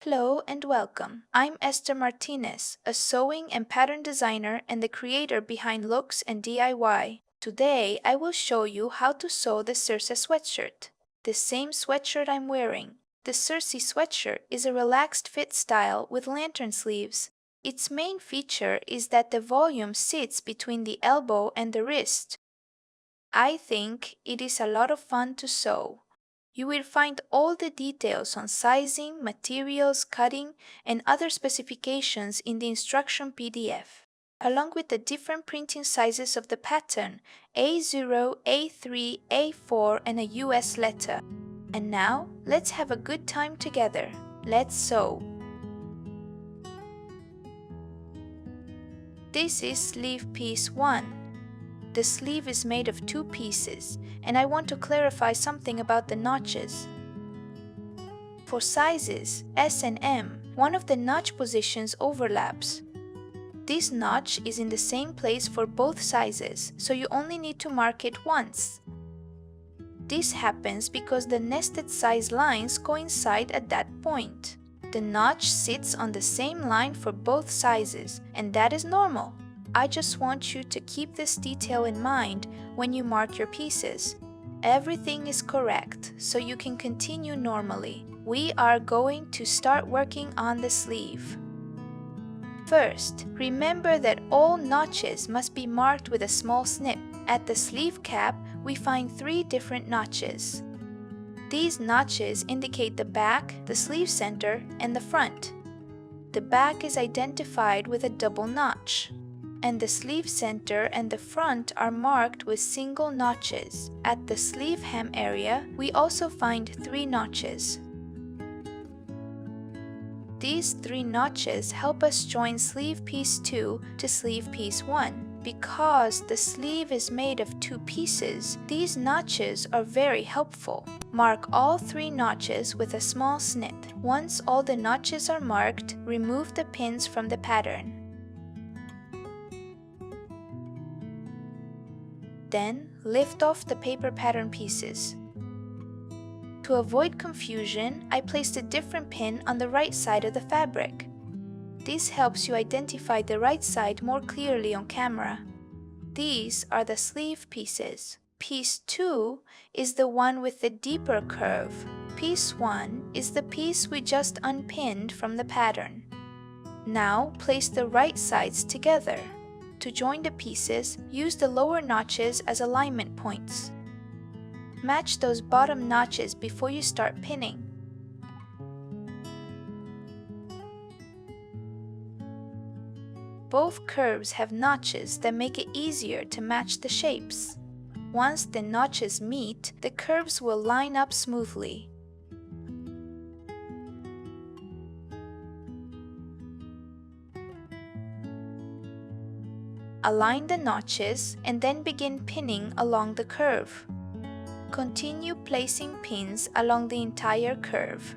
Hello and welcome. I'm Esther Martinez, a sewing and pattern designer and the creator behind Looks and DIY. Today, I will show you how to sew the Circe sweatshirt, the same sweatshirt I'm wearing. The Circe sweatshirt is a relaxed fit style with lantern sleeves. Its main feature is that the volume sits between the elbow and the wrist. I think it is a lot of fun to sew. You will find all the details on sizing, materials, cutting, and other specifications in the instruction PDF, along with the different printing sizes of the pattern, A0, A3, A4, and a US letter. And now, let's have a good time together. Let's sew. This is sleeve piece 1. The sleeve is made of 2 pieces, and I want to clarify something about the notches. For sizes S and M, one of the notch positions overlaps. This notch is in the same place for both sizes, so you only need to mark it once. This happens because the nested size lines coincide at that point. The notch sits on the same line for both sizes, and that is normal. I just want you to keep this detail in mind when you mark your pieces. Everything is correct, so you can continue normally. We are going to start working on the sleeve. First, remember that all notches must be marked with a small snip. At the sleeve cap, we find 3 different notches. These notches indicate the back, the sleeve center, and the front. The back is identified with a double notch, and the sleeve center and the front are marked with single notches. At the sleeve hem area, we also find 3 notches. These 3 notches help us join sleeve piece 2 to sleeve piece 1. Because the sleeve is made of 2 pieces, these notches are very helpful. Mark all 3 notches with a small snip. Once all the notches are marked, remove the pins from the pattern. Then, lift off the paper pattern pieces. To avoid confusion, I placed a different pin on the right side of the fabric. This helps you identify the right side more clearly on camera. These are the sleeve pieces. Piece 2 is the one with the deeper curve. Piece 1 is the piece we just unpinned from the pattern. Now, place the right sides together. To join the pieces, use the lower notches as alignment points. Match those bottom notches before you start pinning. Both curves have notches that make it easier to match the shapes. Once the notches meet, the curves will line up smoothly. Align the notches and then begin pinning along the curve. Continue placing pins along the entire curve.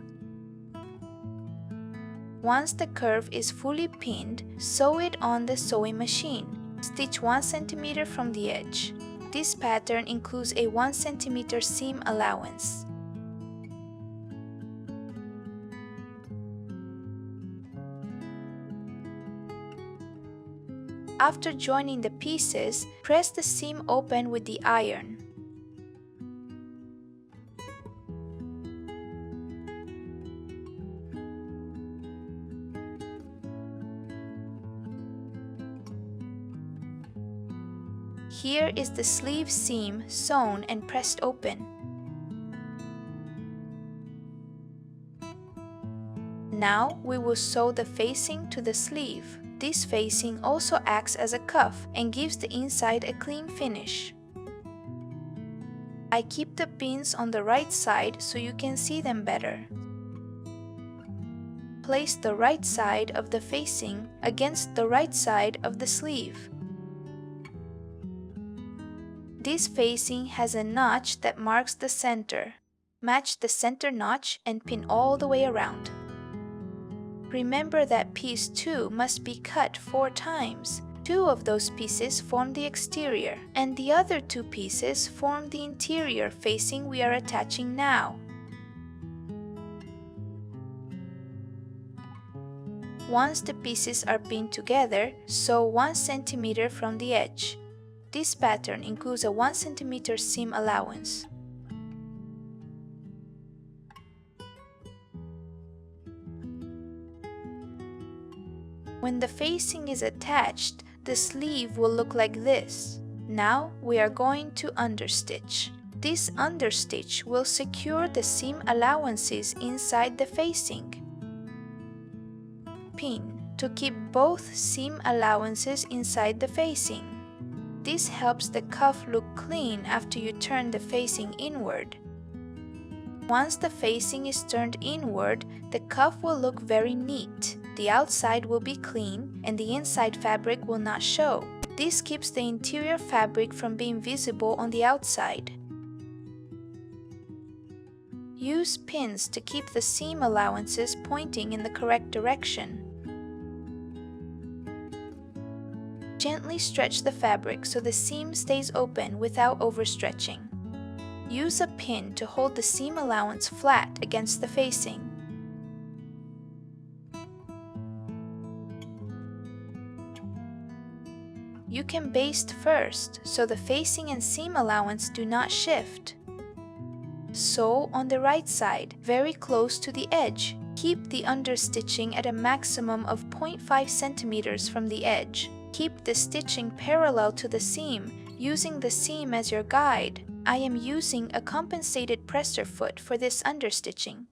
Once the curve is fully pinned, sew it on the sewing machine. Stitch 1 cm from the edge. This pattern includes a 1 cm seam allowance. After joining the pieces, press the seam open with the iron. Here is the sleeve seam sewn and pressed open. Now we will sew the facing to the sleeve. This facing also acts as a cuff and gives the inside a clean finish. I keep the pins on the right side so you can see them better. Place the right side of the facing against the right side of the sleeve. This facing has a notch that marks the center. Match the center notch and pin all the way around. Remember that piece 2 must be cut 4 times. 2 of those pieces form the exterior, and the other 2 pieces form the interior facing we are attaching now. Once the pieces are pinned together, sew 1 cm from the edge. This pattern includes a 1 cm seam allowance. When the facing is attached, the sleeve will look like this. Now we are going to understitch. This understitch will secure the seam allowances inside the facing. Pin to keep both seam allowances inside the facing. This helps the cuff look clean after you turn the facing inward. Once the facing is turned inward, the cuff will look very neat. The outside will be clean and the inside fabric will not show. This keeps the interior fabric from being visible on the outside. Use pins to keep the seam allowances pointing in the correct direction. Gently stretch the fabric so the seam stays open without overstretching. Use a pin to hold the seam allowance flat against the facing. You can baste first so the facing and seam allowance do not shift. Sew on the right side, very close to the edge. Keep the understitching at a maximum of 0.5 cm from the edge. Keep the stitching parallel to the seam, using the seam as your guide. I am using a compensated presser foot for this understitching.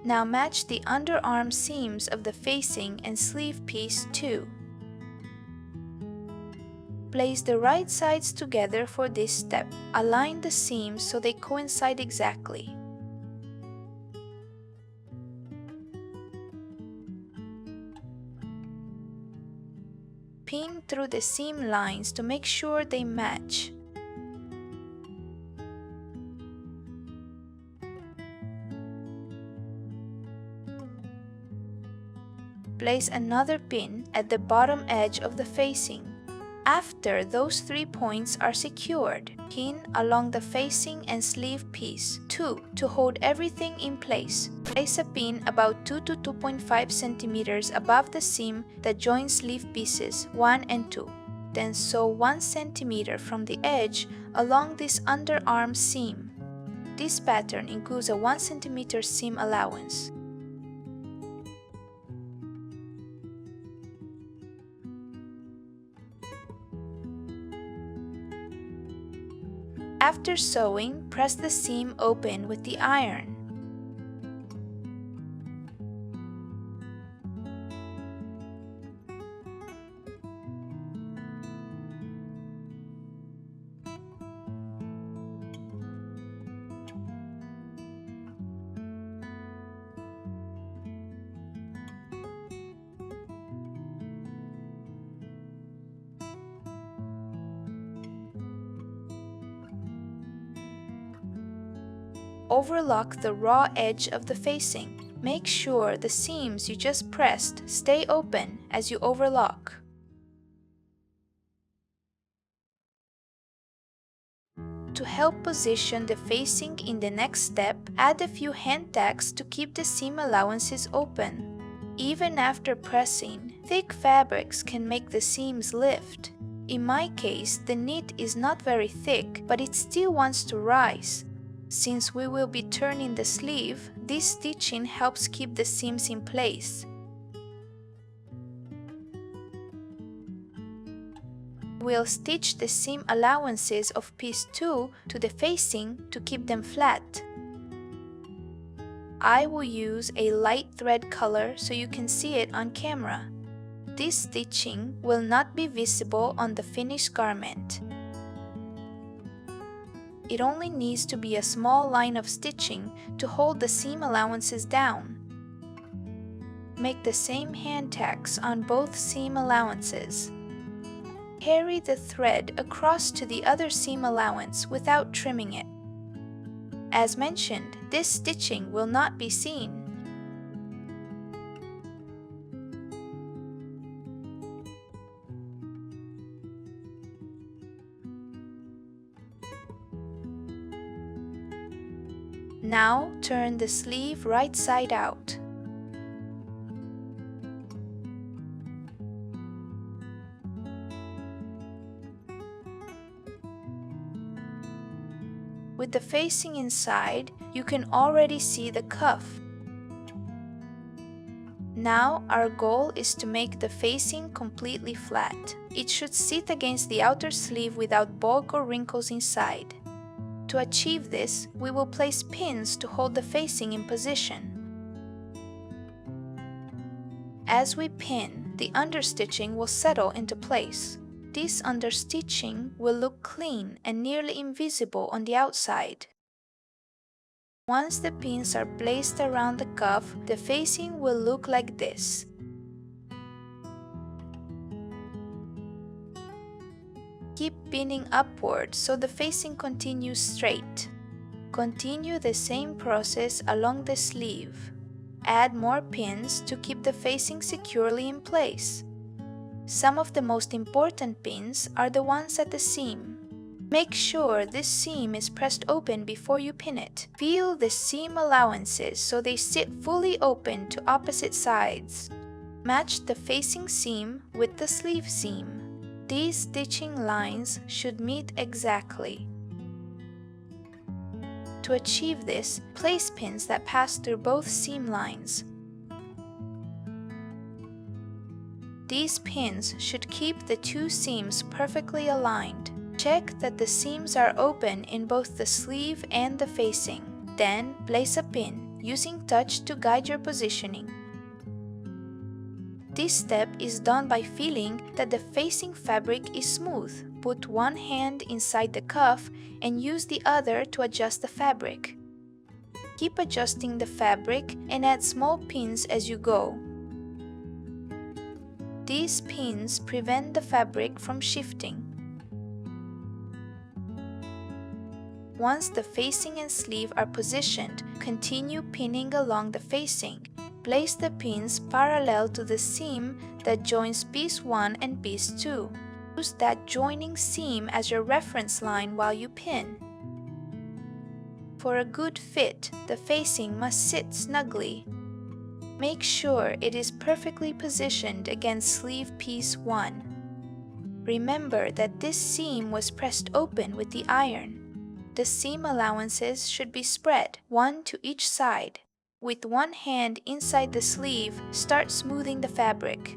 Now match the underarm seams of the facing and sleeve piece too. Place the right sides together for this step. Align the seams so they coincide exactly. Pin through the seam lines to make sure they match. Place another pin at the bottom edge of the facing. After those 3 points are secured, pin along the facing and sleeve piece 2 to hold everything in place. Place a pin about 2 to 2.5 cm above the seam that joins sleeve pieces 1 and 2. Then sew 1 cm from the edge along this underarm seam. This pattern includes a 1 cm seam allowance. After sewing, press the seam open with the iron. Overlock the raw edge of the facing. Make sure the seams you just pressed stay open as you overlock. To help position the facing in the next step, add a few hand tacks to keep the seam allowances open. Even after pressing, thick fabrics can make the seams lift. In my case, the knit is not very thick, but it still wants to rise. Since we will be turning the sleeve, this stitching helps keep the seams in place. We'll stitch the seam allowances of piece 2 to the facing to keep them flat. I will use a light thread color so you can see it on camera. This stitching will not be visible on the finished garment. It only needs to be a small line of stitching to hold the seam allowances down. Make the same hand tacks on both seam allowances. Carry the thread across to the other seam allowance without trimming it. As mentioned, this stitching will not be seen. Now turn the sleeve right side out. With the facing inside, you can already see the cuff. Now our goal is to make the facing completely flat. It should sit against the outer sleeve without bulk or wrinkles inside. To achieve this, we will place pins to hold the facing in position. As we pin, the understitching will settle into place. This understitching will look clean and nearly invisible on the outside. Once the pins are placed around the cuff, the facing will look like this. Keep pinning upward so the facing continues straight. Continue the same process along the sleeve. Add more pins to keep the facing securely in place. Some of the most important pins are the ones at the seam. Make sure this seam is pressed open before you pin it. Feel the seam allowances so they sit fully open to opposite sides. Match the facing seam with the sleeve seam. These stitching lines should meet exactly. To achieve this, place pins that pass through both seam lines. These pins should keep the two seams perfectly aligned. Check that the seams are open in both the sleeve and the facing. Then, place a pin, using touch to guide your positioning. This step is done by feeling that the facing fabric is smooth. Put one hand inside the cuff and use the other to adjust the fabric. Keep adjusting the fabric and add small pins as you go. These pins prevent the fabric from shifting. Once the facing and sleeve are positioned, continue pinning along the facing. Place the pins parallel to the seam that joins piece 1 and piece 2. Use that joining seam as your reference line while you pin. For a good fit, the facing must sit snugly. Make sure it is perfectly positioned against sleeve piece 1. Remember that this seam was pressed open with the iron. The seam allowances should be spread, one to each side. With one hand inside the sleeve, start smoothing the fabric.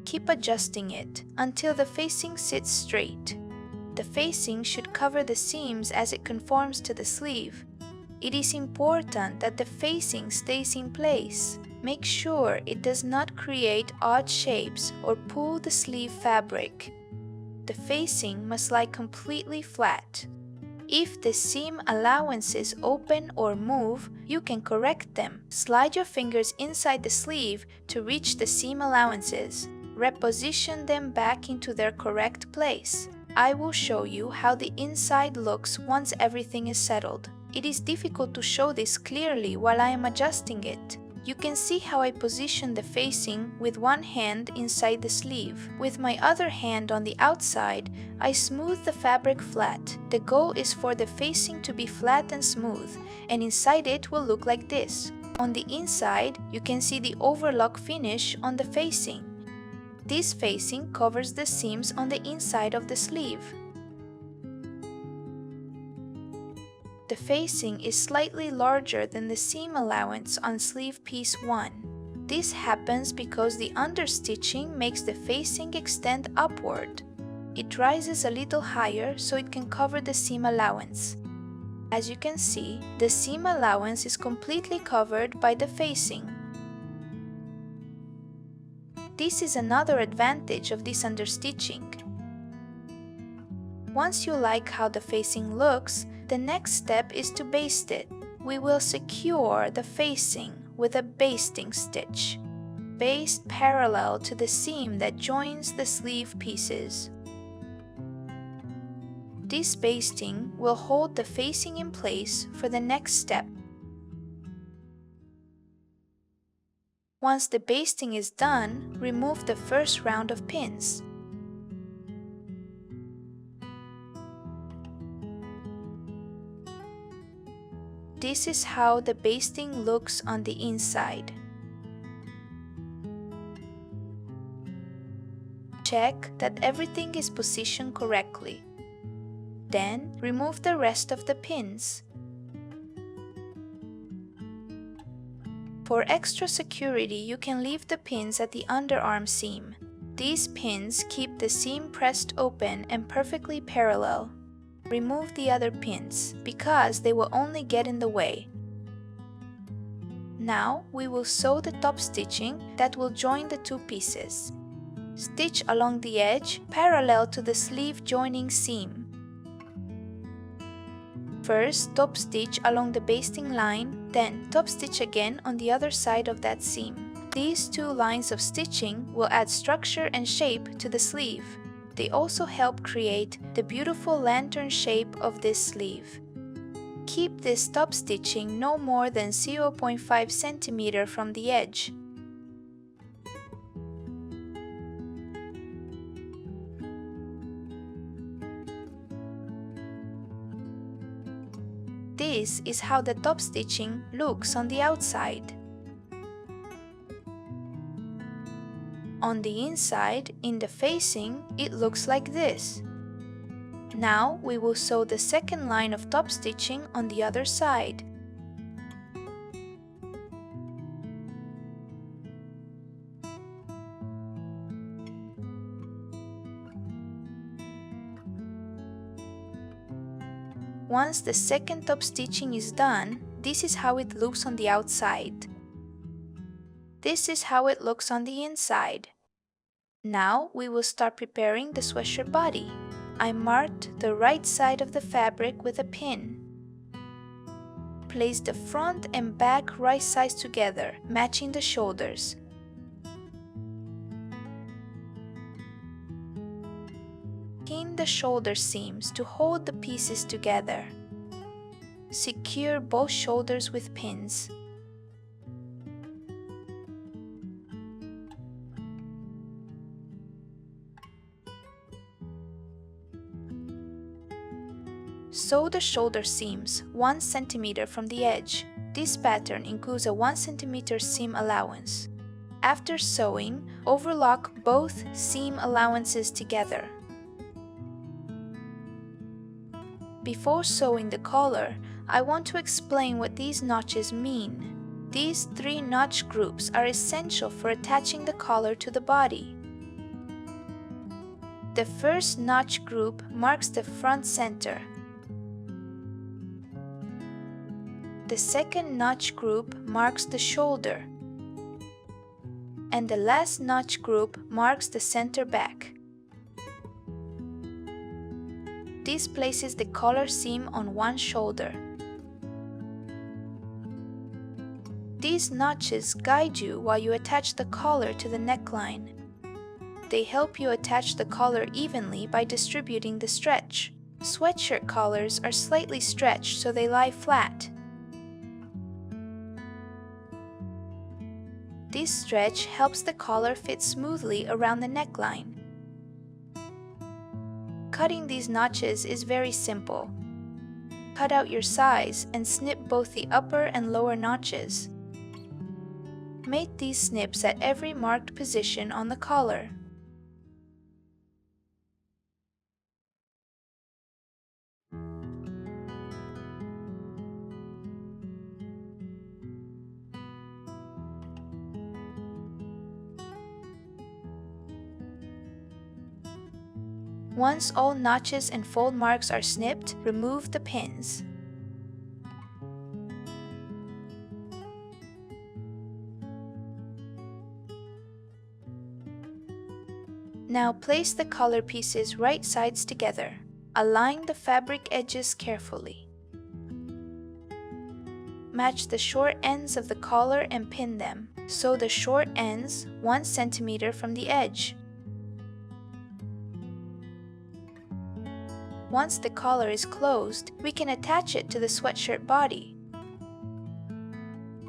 Keep adjusting it until the facing sits straight. The facing should cover the seams as it conforms to the sleeve. It is important that the facing stays in place. Make sure it does not create odd shapes or pull the sleeve fabric. The facing must lie completely flat. If the seam allowances open or move, you can correct them. Slide your fingers inside the sleeve to reach the seam allowances. Reposition them back into their correct place. I will show you how the inside looks once everything is settled. It is difficult to show this clearly while I am adjusting it. You can see how I position the facing with one hand inside the sleeve. With my other hand on the outside, I smooth the fabric flat. The goal is for the facing to be flat and smooth, and inside it will look like this. On the inside, you can see the overlock finish on the facing. This facing covers the seams on the inside of the sleeve. The facing is slightly larger than the seam allowance on sleeve piece 1. This happens because the understitching makes the facing extend upward. It rises a little higher so it can cover the seam allowance. As you can see, the seam allowance is completely covered by the facing. This is another advantage of this understitching. Once you like how the facing looks, the next step is to baste it. We will secure the facing with a basting stitch. Baste parallel to the seam that joins the sleeve pieces. This basting will hold the facing in place for the next step. Once the basting is done, remove the first round of pins. This is how the basting looks on the inside. Check that everything is positioned correctly. Then, remove the rest of the pins. For extra security, you can leave the pins at the underarm seam. These pins keep the seam pressed open and perfectly parallel. Remove the other pins, because they will only get in the way. Now, we will sew the top stitching that will join the two pieces. Stitch along the edge parallel to the sleeve joining seam. First, top stitch along the basting line, then top stitch again on the other side of that seam. These two lines of stitching will add structure and shape to the sleeve. They also help create the beautiful lantern shape of this sleeve. Keep this top stitching no more than 0.5 cm from the edge. This is how the top stitching looks on the outside. On the inside, in the facing, it looks like this. Now we will sew the second line of top stitching on the other side. Once the second top stitching is done, this is how it looks on the outside. This is how it looks on the inside. Now we will start preparing the sweatshirt body. I marked the right side of the fabric with a pin. Place the front and back right sides together, matching the shoulders. Pin the shoulder seams to hold the pieces together. Secure both shoulders with pins. Sew the shoulder seams 1 cm from the edge. This pattern includes a 1 cm seam allowance. After sewing, overlock both seam allowances together. Before sewing the collar, I want to explain what these notches mean. These 3 notch groups are essential for attaching the collar to the body. The first notch group marks the front center. The second notch group marks the shoulder. And the last notch group marks the center back. This places the collar seam on one shoulder. These notches guide you while you attach the collar to the neckline. They help you attach the collar evenly by distributing the stretch. Sweatshirt collars are slightly stretched so they lie flat. This stretch helps the collar fit smoothly around the neckline. Cutting these notches is very simple. Cut out your size and snip both the upper and lower notches. Make these snips at every marked position on the collar. Once all notches and fold marks are snipped, remove the pins. Now place the collar pieces right sides together. Align the fabric edges carefully. Match the short ends of the collar and pin them. Sew the short ends 1 cm from the edge. Once the collar is closed, we can attach it to the sweatshirt body.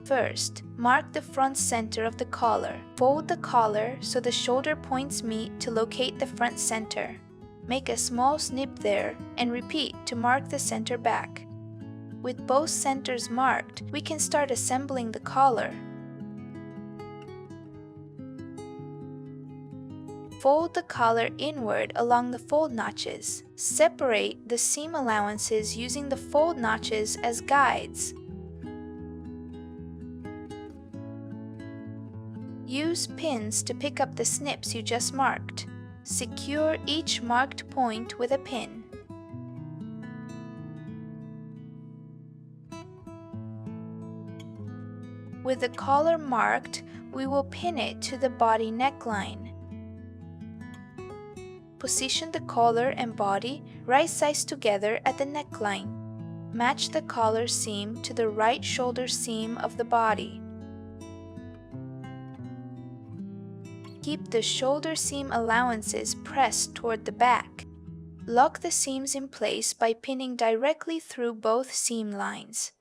First, mark the front center of the collar. Fold the collar so the shoulder points meet to locate the front center. Make a small snip there and repeat to mark the center back. With both centers marked, we can start assembling the collar. Fold the collar inward along the fold notches. Separate the seam allowances using the fold notches as guides. Use pins to pick up the snips you just marked. Secure each marked point with a pin. With the collar marked, we will pin it to the body neckline. Position the collar and body right sides together at the neckline. Match the collar seam to the right shoulder seam of the body. Keep the shoulder seam allowances pressed toward the back. Lock the seams in place by pinning directly through both seam lines.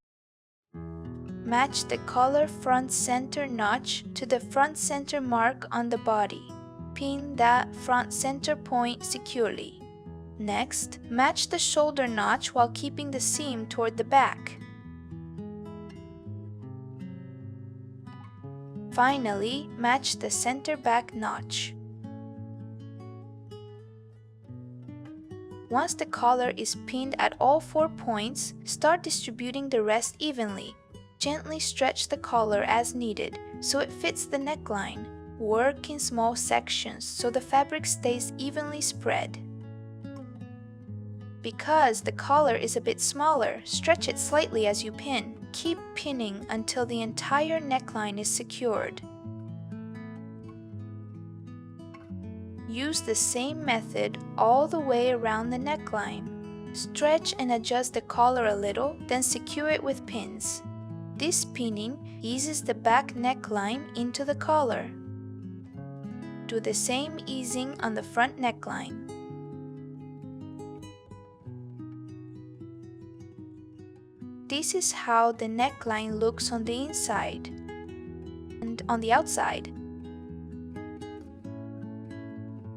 Match the collar front center notch to the front center mark on the body. Pin that front center point securely. Next, match the shoulder notch while keeping the seam toward the back. Finally, match the center back notch. Once the collar is pinned at all 4 points, start distributing the rest evenly. Gently stretch the collar as needed so it fits the neckline. Work in small sections so the fabric stays evenly spread. Because the collar is a bit smaller, stretch it slightly as you pin. Keep pinning until the entire neckline is secured. Use the same method all the way around the neckline. Stretch and adjust the collar a little, then secure it with pins. This pinning eases the back neckline into the collar. Do the same easing on the front neckline. This is how the neckline looks on the inside and on the outside.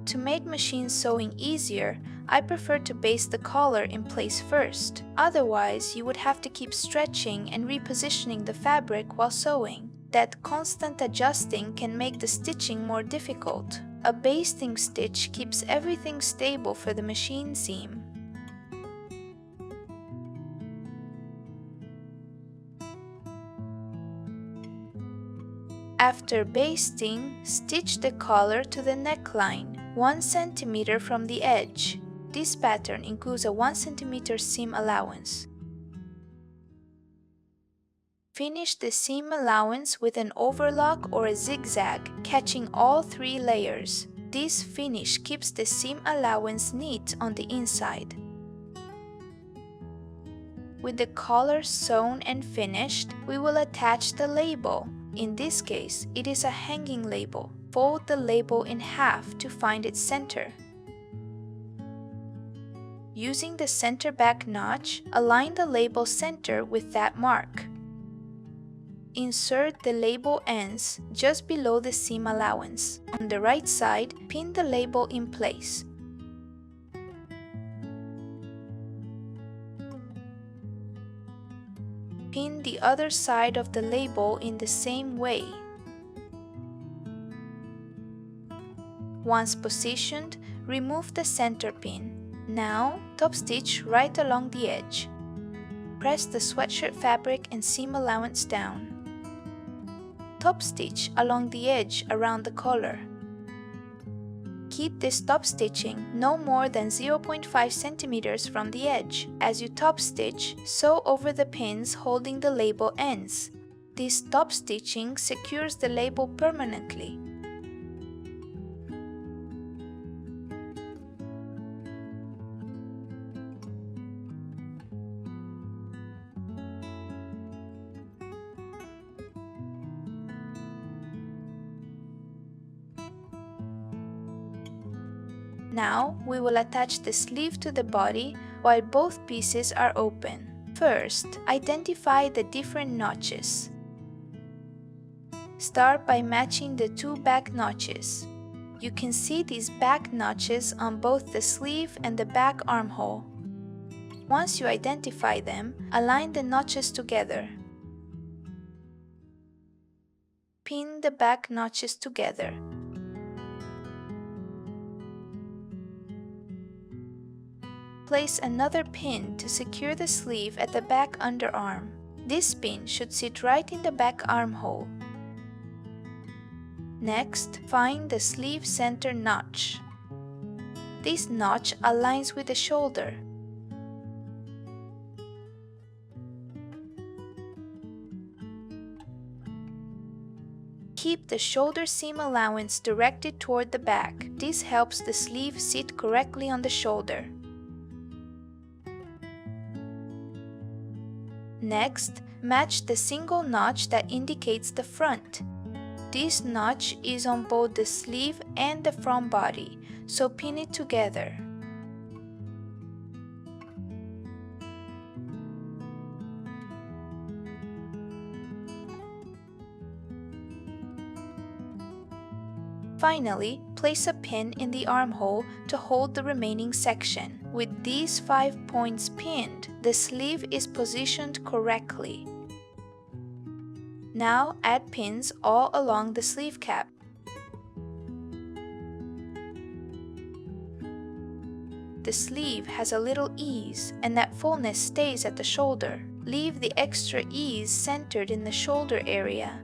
To make machine sewing easier, I prefer to baste the collar in place first. Otherwise, you would have to keep stretching and repositioning the fabric while sewing. That constant adjusting can make the stitching more difficult. A basting stitch keeps everything stable for the machine seam. After basting, stitch the collar to the neckline, 1 cm from the edge. This pattern includes a 1 cm seam allowance. Finish the seam allowance with an overlock or a zigzag, catching all 3 layers. This finish keeps the seam allowance neat on the inside. With the collar sewn and finished, we will attach the label. In this case, it is a hanging label. Fold the label in half to find its center. Using the center back notch, align the label center with that mark. Insert the label ends just below the seam allowance. On the right side, pin the label in place. Pin the other side of the label in the same way. Once positioned, remove the center pin. Now, top stitch right along the edge. Press the sweatshirt fabric and seam allowance down. Top stitch along the edge around the collar. Keep this top stitching no more than 0.5 cm from the edge. As you top stitch, sew over the pins holding the label ends. This top stitching secures the label permanently. Now, we will attach the sleeve to the body while both pieces are open. First, identify the different notches. Start by matching the 2 back notches. You can see these back notches on both the sleeve and the back armhole. Once you identify them, align the notches together. Pin the back notches together. Place another pin to secure the sleeve at the back underarm. This pin should sit right in the back armhole. Next, find the sleeve center notch. This notch aligns with the shoulder. Keep the shoulder seam allowance directed toward the back. This helps the sleeve sit correctly on the shoulder. Next, match the single notch that indicates the front. This notch is on both the sleeve and the front body, so pin it together. Finally, place a pin in the armhole to hold the remaining section. With these 5 points pinned, the sleeve is positioned correctly. Now add pins all along the sleeve cap. The sleeve has a little ease, and that fullness stays at the shoulder. Leave the extra ease centered in the shoulder area.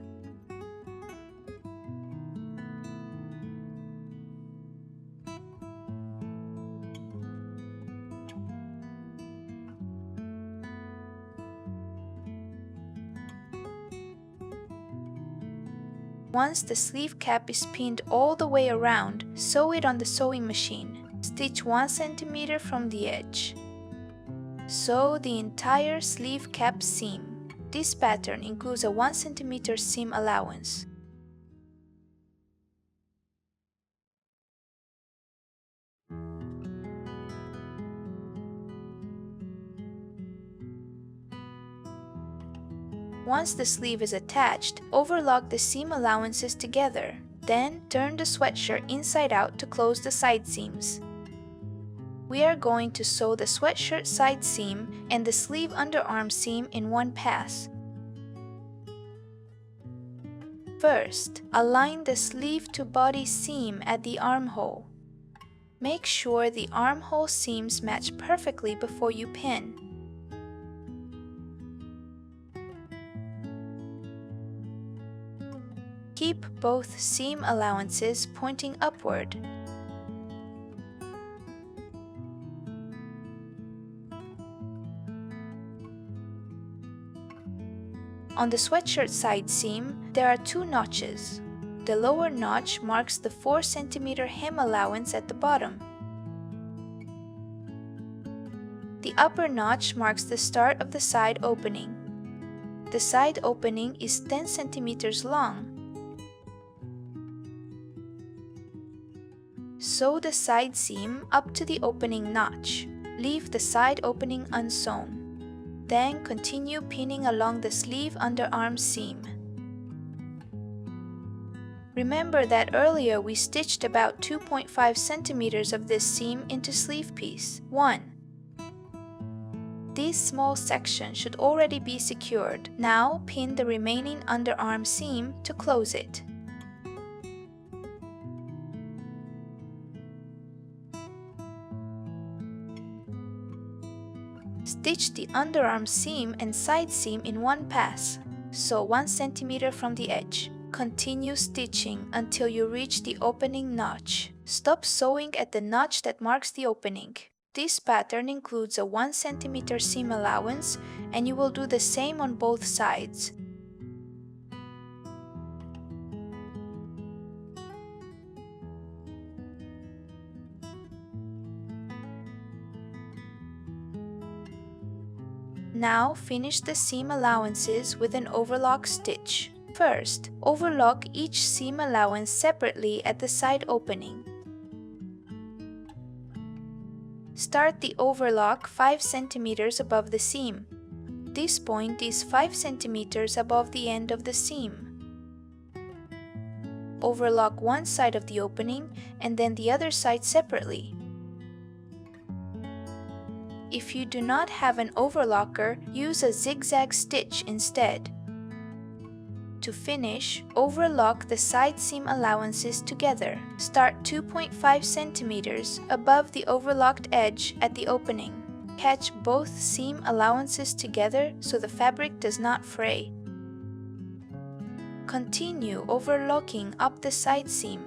Once the sleeve cap is pinned all the way around, sew it on the sewing machine. Stitch 1 cm from the edge. Sew the entire sleeve cap seam. This pattern includes a 1 cm seam allowance. Once the sleeve is attached, overlock the seam allowances together. Then, turn the sweatshirt inside out to close the side seams. We are going to sew the sweatshirt side seam and the sleeve underarm seam in one pass. First, align the sleeve to body seam at the armhole. Make sure the armhole seams match perfectly before you pin. Keep both seam allowances pointing upward. On the sweatshirt side seam, there are 2 notches. The lower notch marks the 4 cm hem allowance at the bottom. The upper notch marks the start of the side opening. The side opening is 10 cm long. Sew the side seam up to the opening notch. Leave the side opening unsewn. Then continue pinning along the sleeve underarm seam. Remember that earlier we stitched about 2.5 centimeters of this seam into sleeve piece 1. This small section should already be secured. Now pin the remaining underarm seam to close it. Stitch the underarm seam and side seam in one pass. Sew 1 cm from the edge. Continue stitching until you reach the opening notch. Stop sewing at the notch that marks the opening. This pattern includes a 1 cm seam allowance, and you will do the same on both sides. Now finish the seam allowances with an overlock stitch. First, overlock each seam allowance separately at the side opening. Start the overlock 5 cm above the seam. This point is 5 cm above the end of the seam. Overlock one side of the opening and then the other side separately. If you do not have an overlocker, use a zigzag stitch instead. To finish, overlock the side seam allowances together. Start 2.5 centimeters above the overlocked edge at the opening. Catch both seam allowances together so the fabric does not fray. Continue overlocking up the side seam.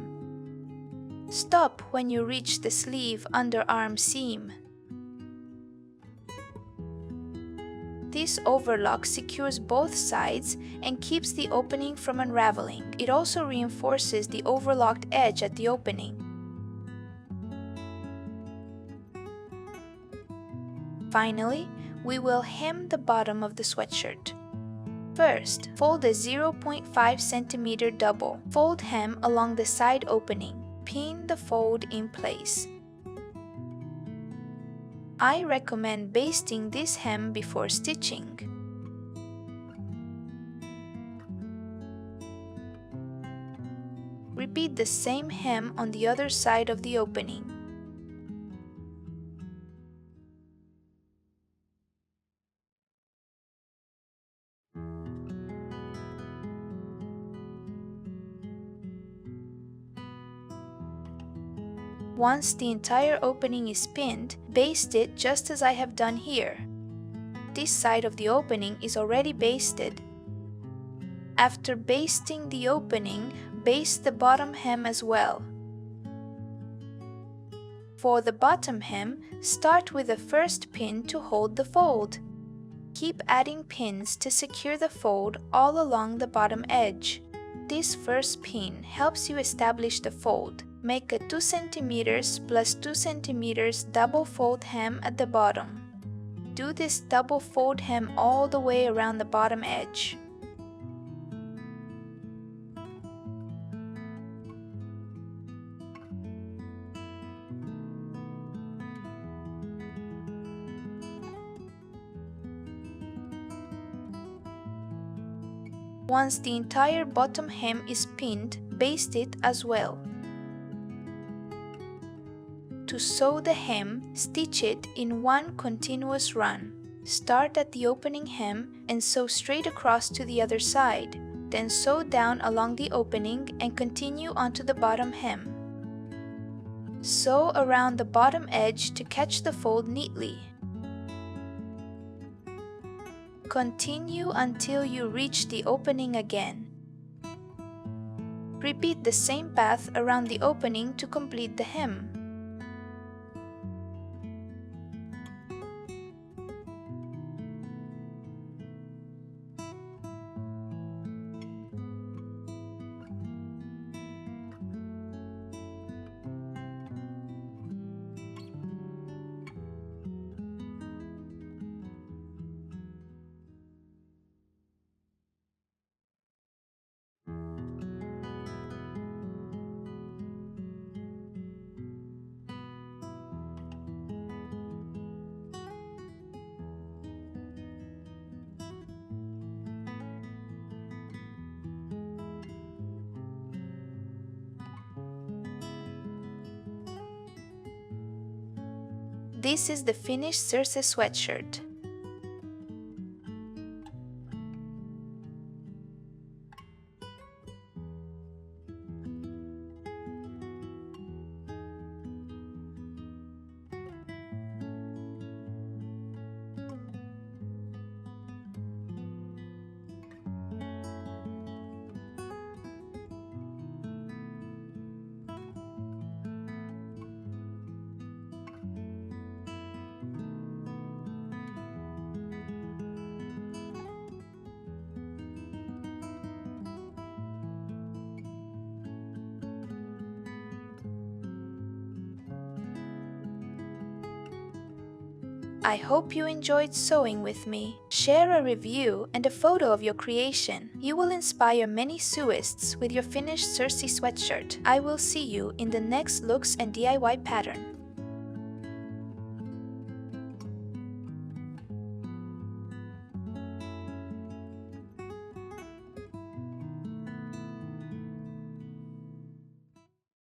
Stop when you reach the sleeve underarm seam. This overlock secures both sides and keeps the opening from unraveling. It also reinforces the overlocked edge at the opening. Finally, we will hem the bottom of the sweatshirt. First, fold a 0.5 centimeter double. Fold hem along the side opening. Pin the fold in place. I recommend basting this hem before stitching. Repeat the same hem on the other side of the opening. Once the entire opening is pinned, baste it just as I have done here. This side of the opening is already basted. After basting the opening, baste the bottom hem as well. For the bottom hem, start with the first pin to hold the fold. Keep adding pins to secure the fold all along the bottom edge. This first pin helps you establish the fold. Make a 2 cm plus 2 cm double fold hem at the bottom. Do this double fold hem all the way around the bottom edge. Once the entire bottom hem is pinned, baste it as well. To sew the hem, stitch it in one continuous run. Start at the opening hem and sew straight across to the other side. Then sew down along the opening and continue onto the bottom hem. Sew around the bottom edge to catch the fold neatly. Continue until you reach the opening again. Repeat the same path around the opening to complete the hem. This is the finished Circe sweatshirt. I hope you enjoyed sewing with me. Share a review and a photo of your creation. You will inspire many sewists with your finished Circe sweatshirt. I will see you in the next looks and DIY pattern.